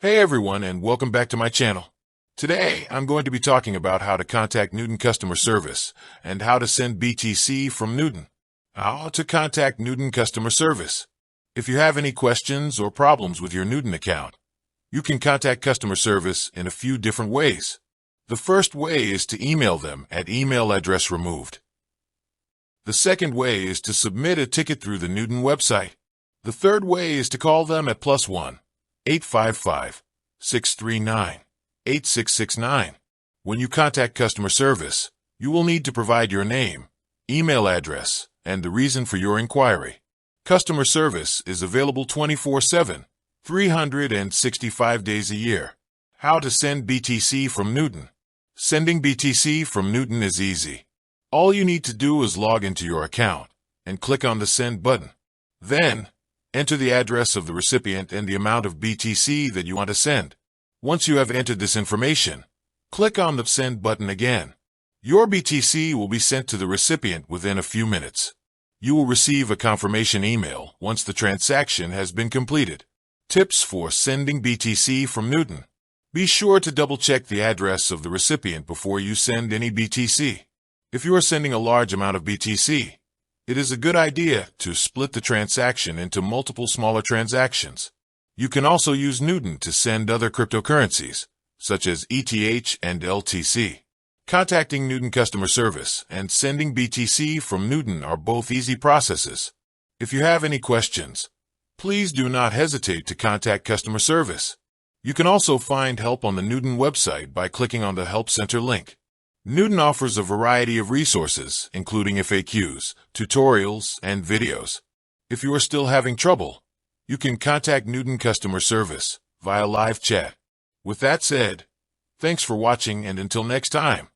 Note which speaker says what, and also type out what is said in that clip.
Speaker 1: Hey everyone, and welcome back to my channel. Today, I'm going to be talking about how to contact Nuggs customer service and how to send BTC from Nuggs. How to contact Nuggs customer service. If you have any questions or problems with your Nuggs account, you can contact customer service in a few different ways. The first way is to email them at email address removed. The second way is to submit a ticket through the Nuggs website. The third way is to call them at +1 855 639 8669. When you contact customer service, you will need to provide your name, email address, and the reason for your inquiry. Customer service is available 24/7, 365 days a year. How to send BTC from Nuggs. Sending BTC from Nuggs is easy. All you need to do is log into your account and click on the Send button. Then, enter the address of the recipient and the amount of BTC that you want to send. Once you have entered this information, click on the Send button again. Your BTC will be sent to the recipient within a few minutes. You will receive a confirmation email once the transaction has been completed. Tips for sending BTC from Nuggs. Be sure to double-check the address of the recipient before you send any BTC. If you are sending a large amount of BTC, it is a good idea to split the transaction into multiple smaller transactions. You can also use Nuggs to send other cryptocurrencies, such as ETH and LTC. Contacting Nuggs customer service and sending BTC from Nuggs are both easy processes. If you have any questions, please do not hesitate to contact customer service. You can also find help on the Nuggs website by clicking on the Help Center link. Nuggs offers a variety of resources, including FAQs, tutorials, and videos. If you are still having trouble, you can contact Nuggs customer service via live chat. With that said, thanks for watching, and until next time.